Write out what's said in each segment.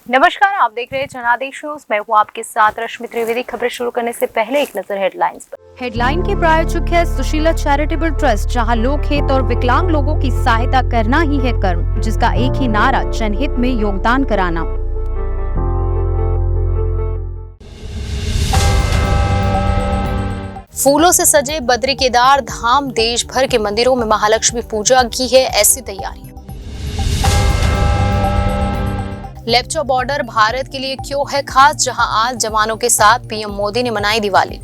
नमस्कार, आप देख रहे हैं जनादेश न्यूज। मैं हूँ आपके साथ रश्मि त्रिवेदी। खबरें शुरू करने से पहले एक नजर हेडलाइंस पर। हेडलाइन के प्रायोजक है सुशीला चैरिटेबल ट्रस्ट, जहां लोकहित और विकलांग लोगों की सहायता करना ही है कर्म, जिसका एक ही नारा जनहित में योगदान कराना। फूलों से सजे बद्री केदार धाम, देश भर के मंदिरों में महालक्ष्मी पूजा की है ऐसी तैयारियां। लेप्चा बॉर्डर भारत के लिए क्यों है खास, जहां आज जवानों के साथ पीएम मोदी ने मनाई दिवाली।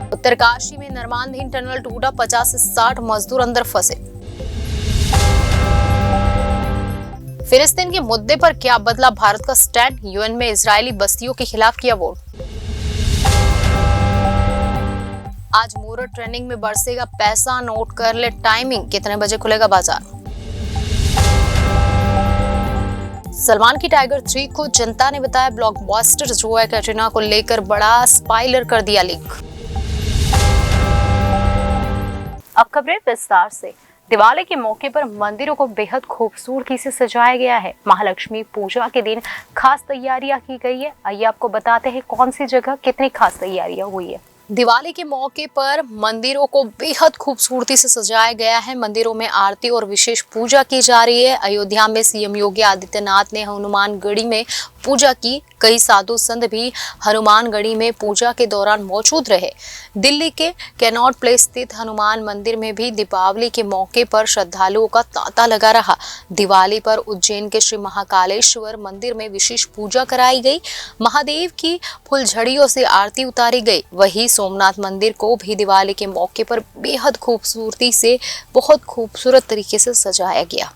उत्तरकाशी में नरमानधीन टनल टूटा, 50 से 60 मजदूर अंदर फंसे। फिलिस्तीन के मुद्दे पर क्या बदला भारत का स्टैंड, यूएन में इजरायली बस्तियों के खिलाफ किया वोट। आज मुहूर्त ट्रेंडिंग में बरसेगा पैसा, नोट कर ले टाइमिंग, कितने बजे खुलेगा बाजार। सलमान की टाइगर 3 को जनता ने बताया ब्लॉकबस्टर, जोया कैटरीना को लेकर बड़ा स्पॉइलर कर दिया लीक। अब खबरें विस्तार से। दिवाली के मौके पर मंदिरों को बेहद खूबसूरती से सजाया गया है। महालक्ष्मी पूजा के दिन खास तैयारियां की गई है। आइए आपको बताते हैं कौन सी जगह कितनी खास तैयारियां हुई है। दिवाली के मौके पर मंदिरों को बेहद खूबसूरती से सजाया गया है। मंदिरों में आरती और विशेष पूजा की जा रही है। अयोध्या में सीएम योगी आदित्यनाथ ने हनुमानगढ़ी में पूजा की। कई साधु संत भी हनुमानगढ़ी में पूजा के दौरान मौजूद रहे। दिल्ली के कैनॉट प्लेस स्थित हनुमान मंदिर में भी दीपावली के मौके पर श्रद्धालुओं का तांता लगा रहा। दिवाली पर उज्जैन के श्री महाकालेश्वर मंदिर में विशेष पूजा कराई गई। महादेव की फुलझड़ियों से आरती उतारी गई। वहीं सोमनाथ मंदिर को भी दिवाली के मौके पर बेहद खूबसूरती से बहुत खूबसूरत तरीके से सजाया गया।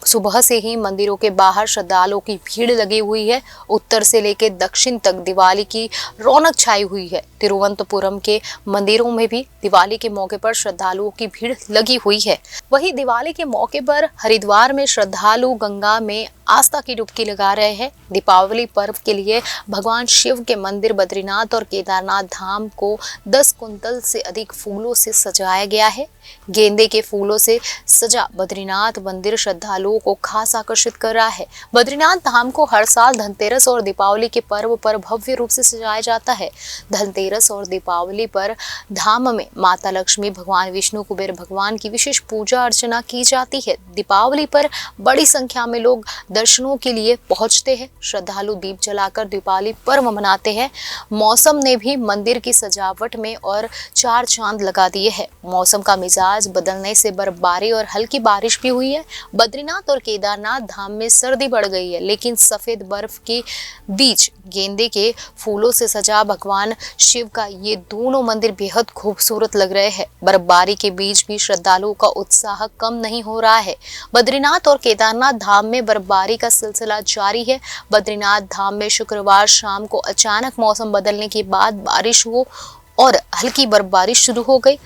सुबह से ही मंदिरों के बाहर श्रद्धालुओं की भीड़ लगी हुई है। उत्तर से लेकर दक्षिण तक दिवाली की रौनक छाई हुई है। तिरुवनंतपुरम के मंदिरों में भी दिवाली के मौके पर श्रद्धालुओं की भीड़ लगी हुई है। वहीं दिवाली के मौके पर हरिद्वार में श्रद्धालु गंगा में आस्था की डुबकी लगा रहे हैं। दीपावली पर्व के लिए भगवान शिव के मंदिर बद्रीनाथ और केदारनाथ धाम को 10 कुंतल से अधिक फूलों से सजाया गया है। गेंदे के फूलों से सजा बद्रीनाथ मंदिर श्रद्धालुओं को खास आकर्षित कर रहा है। बद्रीनाथ धाम को हर साल धनतेरस और दीपावली के पर्व पर भव्य रूप से सजाया जाता है। धनतेरस और दीपावली पर धाम में माता लक्ष्मी, भगवान विष्णु, कुबेर भगवान की विशेष पूजा अर्चना की जाती है। दीपावली पर बड़ी संख्या में लोग दर्शनों के लिए पहुंचते हैं। श्रद्धालु दीप जलाकर दीपावली पर्व मनाते हैं। मौसम ने भी मंदिर की सजावट में और 4 चांद लगा दिए हैं। मौसम का मिजाज बदलने से बर्फबारी और हल्की बारिश भी हुई है। बद्रीनाथ और केदारनाथ धाम में सर्दी बढ़ गई है, लेकिन सफेद बर्फ के बीच गेंदे के फूलों से सजा भगवान शिव का ये दोनों मंदिर बेहद खूबसूरत लग रहे हैं। बर्फबारी के बीच भी श्रद्धालुओं का उत्साह कम नहीं हो रहा है। बद्रीनाथ और केदारनाथ धाम में बर्फबारी का सिलसिला जारी है। बद्रीनाथ धाम में शुक्रवार शाम को अचानक मौसम बदलने के बाद बारिश हुई और हल्की बर्फबारी शुरू हो गई,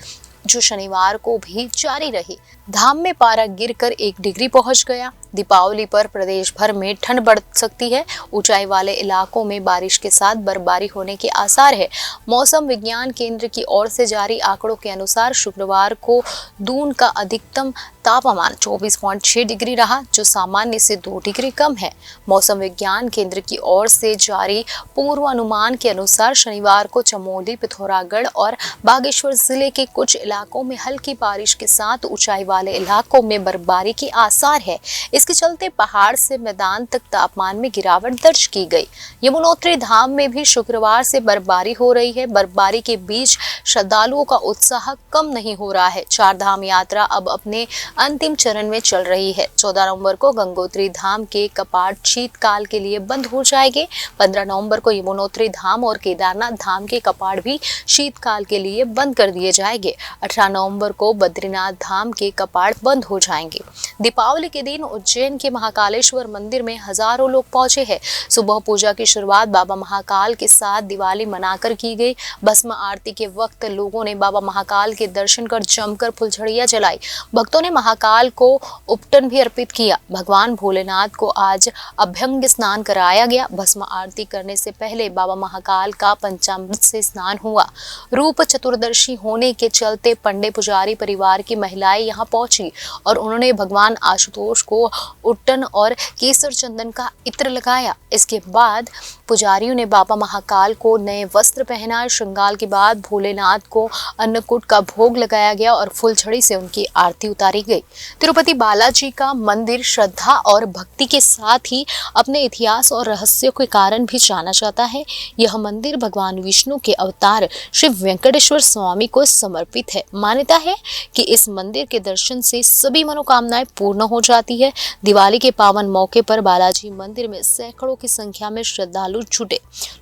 जो शनिवार को भी जारी रही। धाम में पारा गिरकर 1 डिग्री पहुंच गया। दीपावली पर प्रदेश भर में ठंड बढ़ सकती है। ऊंचाई वाले इलाकों में बारिश के साथ बर्फबारी होने के आसार है। मौसम विज्ञान केंद्र की ओर से जारी आंकड़ों के अनुसार शुक्रवार को दून का अधिकतम तापमान 24.6 डिग्री रहा, जो सामान्य से 2 डिग्री कम है। मौसम विज्ञान केंद्र की ओर से जारी पूर्वानुमान के अनुसार शनिवार को चमोली, पिथौरागढ़ और बागेश्वर जिले के कुछ इलाकों में हल्की बारिश के साथ ऊंचाई वाले इलाकों में बर्फबारी के आसार है। इसके चलते पहाड़ से मैदान तक तापमान में गिरावट दर्ज की गई। यमुनोत्री धाम में भी शुक्रवार से बर्फबारी हो रही है। बर्फबारी के बीच श्रद्धालुओं का उत्साह कम नहीं हो रहा है। 4 धाम यात्रा अब अपने अंतिम चरण में चल रही है। 14 नवंबर को गंगोत्री धाम के कपाट शीतकाल के लिए बंद हो जाएंगे। 15 नवंबर को यमुनोत्री धाम और केदारनाथ धाम के कपाट भी शीतकाल के लिए बंद कर दिए जाएंगे। 18 नवंबर को बद्रीनाथ धाम के कपाट बंद हो जाएंगे। दीपावली के दिन उज्जैन के महाकालेश्वर मंदिर में हजारों लोग पहुंचे हैं। सुबह पूजा की शुरुआत बाबा महाकाल के साथ दिवाली मनाकर की गई। भस्म आरती के वक्त लोगों ने बाबा महाकाल के दर्शन कर जमकर फुलझड़ियां जलाई। भक्तों ने महाकाल को उपटन भी अर्पित किया। भगवान भोलेनाथ को आज अभ्यंग स्नान कराया गया। भस्म आरती करने से पहले बाबा महाकाल का पंचामृत से स्नान हुआ। रूप चतुर्दशी होने के चलते पंडे पुजारी परिवार की महिलाएं यहां पहुंची और उन्होंने भगवान आशुतोष को उट्टन और केसर चंदन का इत्र लगाया। इसके बाद पुजारियों ने बाबा महाकाल को नए वस्त्र पहनाए। श्रृंगार के बाद भोलेनाथ को अन्नकूट का भोग लगाया गया और फुलझड़ी से उनकी आरती उतारी गई। तिरुपति बालाजी का मंदिर श्रद्धा और भक्ति के साथ ही अपने इतिहास और रहस्य के कारण भी जाना जाता है। यह मंदिर भगवान विष्णु के अवतार श्री वेंकटेश्वर स्वामी को समर्पित है। मान्यता है कि इस मंदिर के दर्शन से सभी मनोकामनाएं पूर्ण हो जाती है। दिवाली के पावन मौके पर बालाजी मंदिर में सैकड़ों की संख्या में श्रद्धालु जुटे।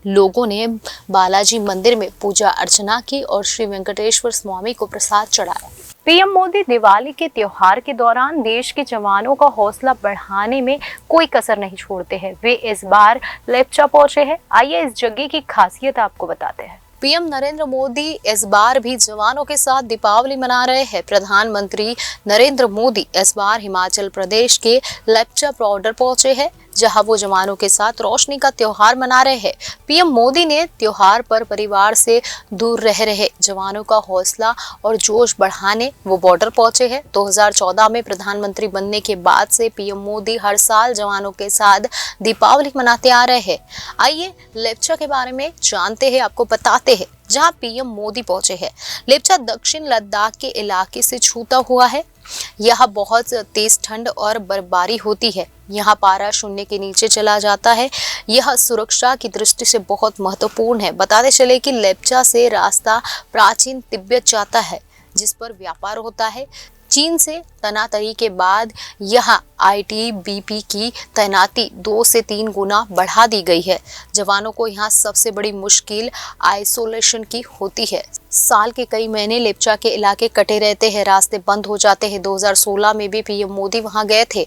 लोगों ने बालाजी मंदिर में पूजा अर्चना की और श्री वेंकटेश्वर स्वामी को प्रसाद चढ़ाया। पीएम मोदी दिवाली के त्योहार के दौरान देश के जवानों का हौसला बढ़ाने में कोई कसर नहीं छोड़ते हैं। वे इस बार लेप्चा पहुंचे हैं। आइए इस जगह की खासियत आपको बताते हैं। पीएम नरेंद्र मोदी इस बार भी जवानों के साथ दीपावली मना रहे हैं। प्रधानमंत्री नरेंद्र मोदी इस बार हिमाचल प्रदेश के लेप्चा बॉर्डर पहुंचे हैं, जहां वो जवानों के साथ रोशनी का त्योहार मना रहे हैं। पीएम मोदी ने त्योहार पर परिवार से दूर रह रहे जवानों का हौसला और जोश बढ़ाने वो बॉर्डर पहुंचे हैं। 2014 में प्रधानमंत्री बनने के बाद से पीएम मोदी हर साल जवानों के साथ दीपावली मनाते आ रहे हैं। आइए लेप्चा के बारे में जानते हैं, आपको बताते हैं जहां पीएम मोदी पहुंचे हैं। लेप्चा दक्षिण लद्दाख के इलाके से छूता हुआ है। यहाँ बहुत तेज ठंड और बर्फबारी होती है। यहाँ पारा शून्य के नीचे चला जाता है। यह सुरक्षा की दृष्टि से बहुत महत्वपूर्ण है। बताते चले कि लेप्चा से रास्ता प्राचीन तिब्बत जाता है, जिस पर व्यापार होता है। चीन से तनातरी के बाद यहाँ आईटीबीपी की तैनाती 2 से 3 गुना बढ़ा दी गई है। जवानों को यहाँ सबसे बड़ी मुश्किल आइसोलेशन की होती है। साल के कई महीने लेप्चा के इलाके कटे रहते हैं, रास्ते बंद हो जाते हैं। 2016 में भी पीएम मोदी वहां गए थे।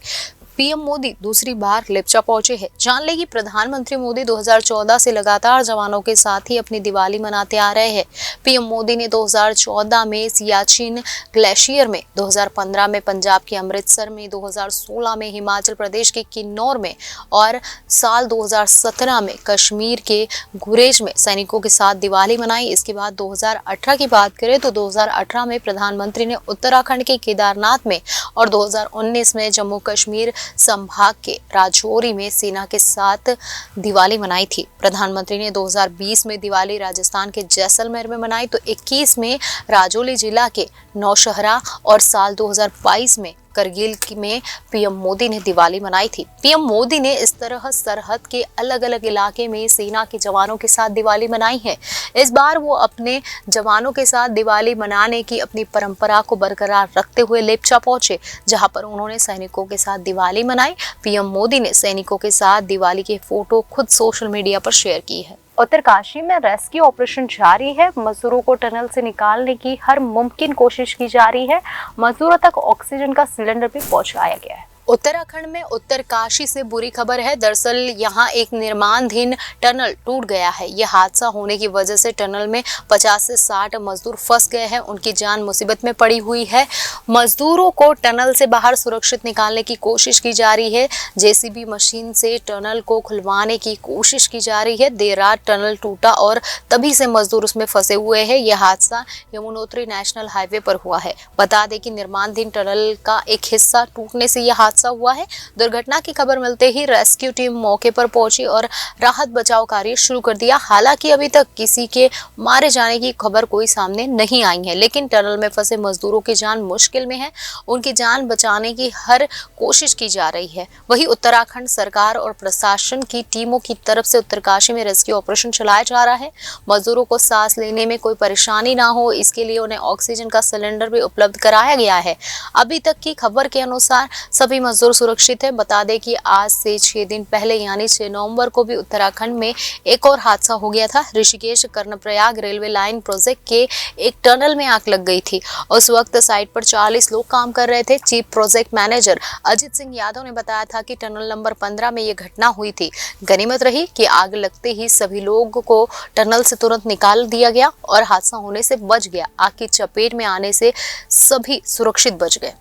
पीएम मोदी दूसरी बार लेप्चा पहुंचे हैं। जान ले कि प्रधानमंत्री मोदी 2014 से लगातार जवानों के साथ ही अपनी दिवाली मनाते आ रहे हैं। पीएम मोदी ने 2014 में सियाचिन ग्लेशियर में, 2015 में पंजाब के अमृतसर में, 2016 में हिमाचल प्रदेश के किन्नौर में और साल 2017 में कश्मीर के गुरेज में सैनिकों के साथ दिवाली मनाई। इसके बाद 2018 की बात करें तो 2018 में प्रधानमंत्री ने उत्तराखंड के केदारनाथ में और 2019 में जम्मू कश्मीर संभाग के राजौरी में सेना के साथ दिवाली मनाई थी। प्रधानमंत्री ने 2020 में दिवाली राजस्थान के जैसलमेर में मनाई तो 21 में राजौरी जिला के नौशहरा और साल 2022 में करगिल में पीएम मोदी ने दिवाली मनाई थी। पीएम मोदी ने इस तरह सरहद के अलग अलग इलाके में सेना के जवानों के साथ दिवाली मनाई है। इस बार वो अपने जवानों के साथ दिवाली मनाने की अपनी परंपरा को बरकरार रखते हुए लेप्चा पहुंचे, जहां पर उन्होंने सैनिकों के साथ दिवाली मनाई। पीएम मोदी ने सैनिकों के साथ दिवाली के फोटो खुद सोशल मीडिया पर शेयर की है। उत्तरकाशी में रेस्क्यू ऑपरेशन जारी है। मजदूरों को टनल से निकालने की हर मुमकिन कोशिश की जा रही है। मजदूरों तक ऑक्सीजन का सिलेंडर भी पहुंचाया गया है। उत्तराखंड में उत्तरकाशी से बुरी खबर है। दरअसल यहाँ एक निर्माणाधीन टनल टूट गया है। यह हादसा होने की वजह से टनल में 50 से 60 मजदूर फंस गए हैं। उनकी जान मुसीबत में पड़ी हुई है। मजदूरों को टनल से बाहर सुरक्षित निकालने की कोशिश की जा रही है। जेसीबी मशीन से टनल को खुलवाने की कोशिश की जा रही है। देर रात टनल टूटा और तभी से मजदूर उसमें फंसे हुए हैं। यह हादसा यमुनोत्री नेशनल हाईवे पर हुआ है। बता दें कि निर्माणाधीन टनल का एक हिस्सा टूटने से यह हादसा हुआ है। दुर्घटना की खबर मिलते ही रेस्क्यू टीम मौके पर पहुंची और राहत बचाव कार्य शुरू कर दिया। हालांकि अभी तक किसी के मारे जाने की खबर कोई सामने नहीं आई है, लेकिन टनल में फंसे मजदूरों की जान मुश्किल में है। उनकी जान बचाने की हर कोशिश की जा रही है। वहीं उत्तराखंड सरकार और प्रशासन की टीमों की तरफ से उत्तरकाशी में रेस्क्यू ऑपरेशन चलाया जा रहा है। मजदूरों को सांस लेने में कोई परेशानी ना हो, इसके लिए उन्हें ऑक्सीजन का सिलेंडर भी उपलब्ध कराया गया है। अभी तक की खबर के अनुसार सभी मजदूर सुरक्षित है। बता दें कि आज से 6 दिन पहले यानी 6 नवंबर को भी उत्तराखंड में एक और हादसा हो गया था। Rishikesh Karnaprayag railway line project के एक टनल में आग लग गई थी। उस वक्त साइट पर 40 लोग काम कर रहे थे। Chief project manager Ajit Singh Yadav ने बताया था कि टनल नंबर 15 में ये घटना हुई थी। गनीमत रही कि आग लगते ही सभी लोगों को टनल से तुरंत निकाल दिया गया और हादसा होने से बच गया। आग की चपेट में आने से सभी सुरक्षित बच गए।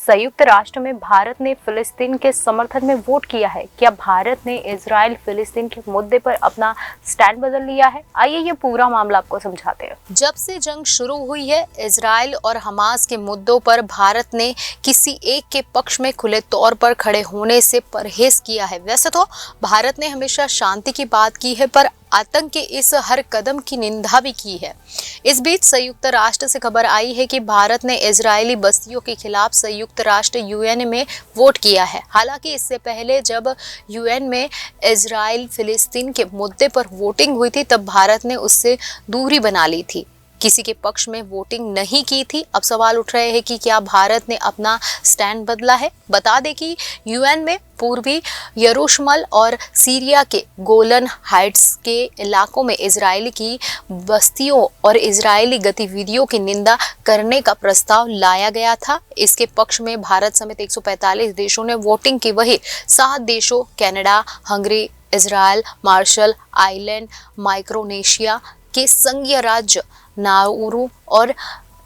संयुक्त राष्ट्र में भारत ने फिलिस्तीन के समर्थन में वोट किया है। क्या भारत ने इजराइल फिलिस्तीन के मुद्दे पर अपना स्टैंड बदल लिया है? आइए ये पूरा मामला आपको समझाते हैं। जब से जंग शुरू हुई है, इजराइल और हमास के मुद्दों पर भारत ने किसी एक के पक्ष में खुले तौर पर खड़े होने से परहेज किया है। वैसे तो भारत ने हमेशा शांति की बात की है, पर आतंक के इस हर कदम की निंदा भी की है। इस बीच संयुक्त राष्ट्र से खबर आई है कि भारत ने इजरायली बस्तियों के खिलाफ संयुक्त राष्ट्र यूएन में वोट किया है। हालांकि इससे पहले जब यूएन में इजराइल फिलिस्तीन के मुद्दे पर वोटिंग हुई थी, तब भारत ने उससे दूरी बना ली थी, किसी के पक्ष में वोटिंग नहीं की थी। अब सवाल उठ रहे हैं कि क्या भारत ने अपना स्टैंड बदला है? बता दें कि यूएन में पूर्वी यरूशलेम और सीरिया के गोलन हाइट्स के इलाकों में इजरायली की बस्तियों और इजरायली गतिविधियों की निंदा करने का प्रस्ताव लाया गया था। इसके पक्ष में भारत समेत 145 देशों ने वोटिंग की। वही 7 देशों Canada, Hungary, Israel, Marshall Island, Micronesia के संघीय राज्य नाउरू और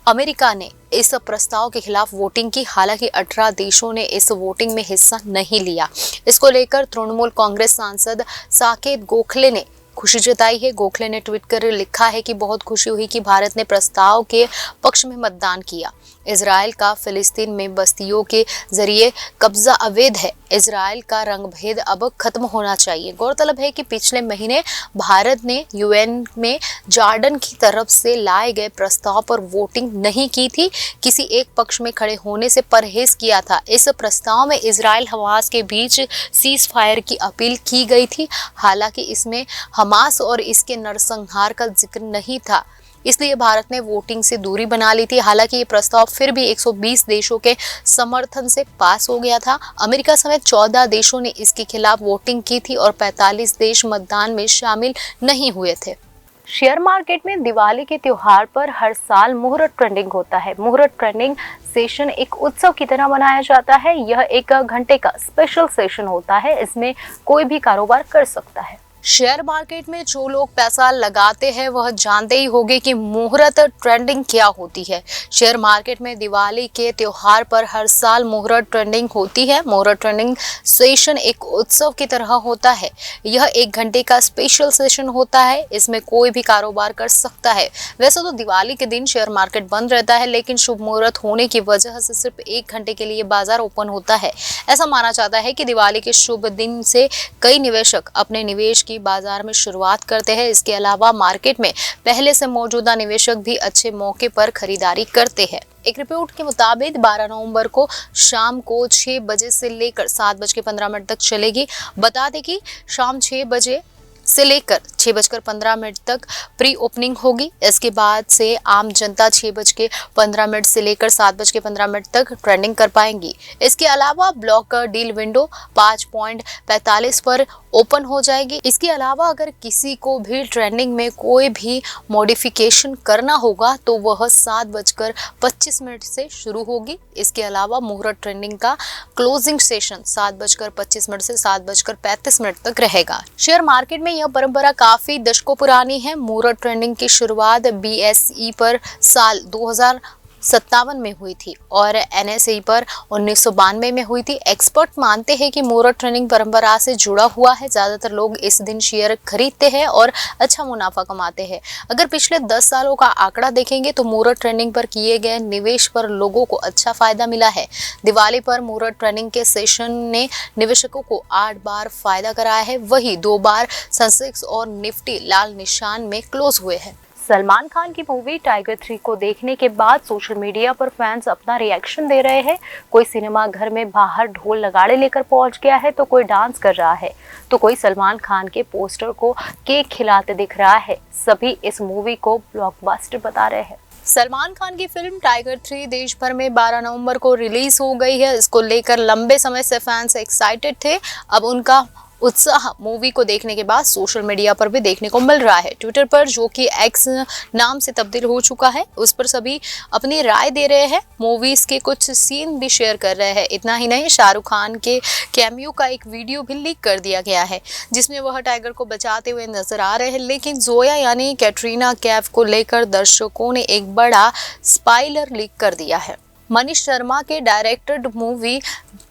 अमेरिका ने इस प्रस्ताव के खिलाफ वोटिंग की। हालांकि 18 देशों ने इस वोटिंग में हिस्सा नहीं लिया। इसको लेकर तृणमूल कांग्रेस सांसद साकेत गोखले ने खुशी जताई है। गोखले ने ट्वीट कर लिखा है कि बहुत खुशी हुई कि भारत ने प्रस्ताव के पक्ष में मतदान किया। इजराइल का फिलिस्तीन में बस्तियों के जरिए कब्जा अवैध है। इजराइल का रंगभेद अब खत्म होना चाहिए। गौरतलब है कि पिछले महीने भारत ने यूएन में जॉर्डन की तरफ से लाए गए प्रस्ताव पर वोटिंग नहीं की थी, किसी एक पक्ष में खड़े होने से परहेज किया था। इस प्रस्ताव में इजराइल हमास के बीच सीज फायर की अपील की गई थी। हालांकि इसमें हमास और इसके नरसंहार का जिक्र नहीं था, इसलिए भारत ने वोटिंग से दूरी बना ली थी। हालांकि ये प्रस्ताव फिर भी 120 देशों के समर्थन से पास हो गया था। अमेरिका समेत 14 देशों ने इसके खिलाफ वोटिंग की थी और 45 देश मतदान में शामिल नहीं हुए थे। शेयर मार्केट में दिवाली के त्योहार पर हर साल मुहूर्त ट्रेंडिंग होता है। मुहूर्त ट्रेंडिंग सेशन एक उत्सव की तरह मनाया जाता है। यह 1 घंटे का स्पेशल सेशन होता है। इसमें कोई भी कारोबार कर सकता है। शेयर मार्केट में जो लोग पैसा लगाते हैं वह जानते ही होंगे कि मुहूर्त ट्रेंडिंग क्या होती है। शेयर मार्केट में दिवाली के त्योहार पर हर साल मुहूर्त ट्रेंडिंग होती है। मुहूर्त ट्रेंडिंग सेशन एक उत्सव की तरह होता है। यह 1 घंटे का स्पेशल सेशन होता है। इसमें कोई भी कारोबार कर सकता है। वैसे तो दिवाली के दिन शेयर मार्केट बंद रहता है, लेकिन शुभ मुहूर्त होने की वजह से सिर्फ 1 घंटे के लिए बाजार ओपन होता है। ऐसा माना जाता है कि दिवाली के शुभ दिन से कई निवेशक अपने निवेश की बाजार में शुरुआत करते हैं। इसके अलावा मार्केट में पहले से मौजूदा निवेशक भी अच्छे मौके पर खरीदारी करते हैं। एक रिपोर्ट के मुताबिक 12 नवंबर को शाम को 6 बजे से लेकर 7:15 तक चलेगी। बता दें कि शाम 6 बजे से लेकर 6:15 तक प्री ओपनिंग होगी। इसके बाद से आम जनता 6:15 से लेकर 7:15 तक ट्रेडिंग कर पाएंगी। इसके अलावा ब्लॉक डील विंडो 5.45 पर ओपन हो जाएगी। इसके अलावा अगर किसी को भी ट्रेडिंग में कोई भी मॉडिफिकेशन करना होगा तो वह 7:25 से शुरू होगी। इसके अलावा मुहूर्त ट्रेडिंग का क्लोजिंग सेशन 7:25 से 7:35 तक रहेगा। शेयर मार्केट में यह परंपरा काफी दशकों पुरानी है। मुहूर्त ट्रेडिंग की शुरुआत BSE पर साल 2057 में हुई थी और NSE पर 1992 में हुई थी। एक्सपर्ट मानते हैं कि मुहूर्त ट्रेडिंग परंपरा से जुड़ा हुआ है। ज्यादातर लोग इस दिन शेयर खरीदते हैं और अच्छा मुनाफा कमाते हैं। अगर पिछले 10 सालों का आंकड़ा देखेंगे तो मुहूर्त ट्रेडिंग पर किए गए निवेश पर लोगों को अच्छा फायदा मिला है। दिवाली पर मुहूर्त ट्रेडिंग के सेशन ने निवेशकों को 8 बार फायदा कराया है। वही 2 बार सेंसेक्स और निफ्टी लाल निशान में क्लोज हुए हैं। सलमान खान की मूवी टाइगर 3 को देखने के बाद सोशल मीडिया पर फैंस अपना रिएक्शन दे रहे हैं। कोई सिनेमा घर में बाहर ढोल नगाड़े लेकर पहुंच गया है तो कोई डांस कर रहा है तो कोई सलमान खान के पोस्टर को केक खिलाते दिख रहा है। सभी इस मूवी को ब्लॉकबस्टर बता रहे हैं। सलमान खान की फिल्म टाइगर 3 देश भर में 12 नवंबर को रिलीज हो गई है। इसको लेकर लंबे समय से फैंस एक्साइटेड थे। अब उनका उत्साह मूवी को देखने के बाद सोशल मीडिया पर भी देखने को मिल रहा है। ट्विटर पर, जो कि एक्स नाम से तब्दील हो चुका है, उस पर सभी अपनी राय दे रहे हैं। मूवीज के कुछ सीन भी शेयर कर रहे हैं। इतना ही नहीं, शाहरुख खान के कैमियो का एक वीडियो भी लीक कर दिया गया है जिसमें वह टाइगर को बचाते हुए नजर आ रहे हैं। लेकिन जोया यानी कैटरीना कैफ को लेकर दर्शकों ने एक बड़ा स्पॉइलर लीक कर दिया है। मनीष शर्मा के डायरेक्टेड मूवी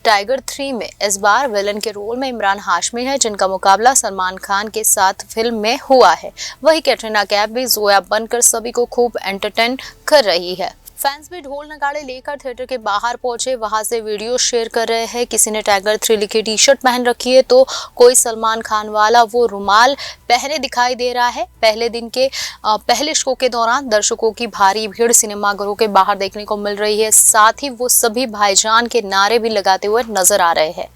टाइगर 3 में इस बार विलन के रोल में इमरान हाशमी है, जिनका मुकाबला सलमान खान के साथ फिल्म में हुआ है। वहीं कैटरीना कैफ भी जोया बनकर सभी को खूब एंटरटेन कर रही है। फैंस भी ढोल नगाड़े लेकर थिएटर के बाहर पहुंचे, वहां से वीडियो शेयर कर रहे हैं। किसी ने टाइगर 3 लिखी टी शर्ट पहन रखी है तो कोई सलमान खान वाला वो रुमाल पहने दिखाई दे रहा है। पहले दिन के पहले शो के दौरान दर्शकों की भारी भीड़ सिनेमाघरों के बाहर देखने को मिल रही है। साथ ही वो सभी भाईजान के नारे भी लगाते हुए नजर आ रहे हैं।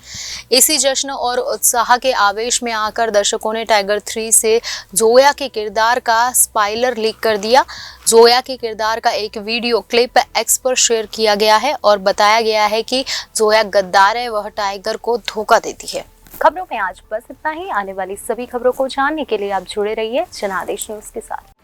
इसी जश्न और उत्साह के आवेश में आकर दर्शकों ने टाइगर 3 से जोया के किरदार का स्पॉइलर लीक कर दिया। जोया के किरदार का एक वीडियो क्लिप एक्स पर शेयर किया गया है और बताया गया है कि जोया गद्दार है, वह टाइगर को धोखा देती है। खबरों में आज बस इतना ही। आने वाली सभी खबरों को जानने के लिए आप जुड़े रहिए जनादेश न्यूज के साथ।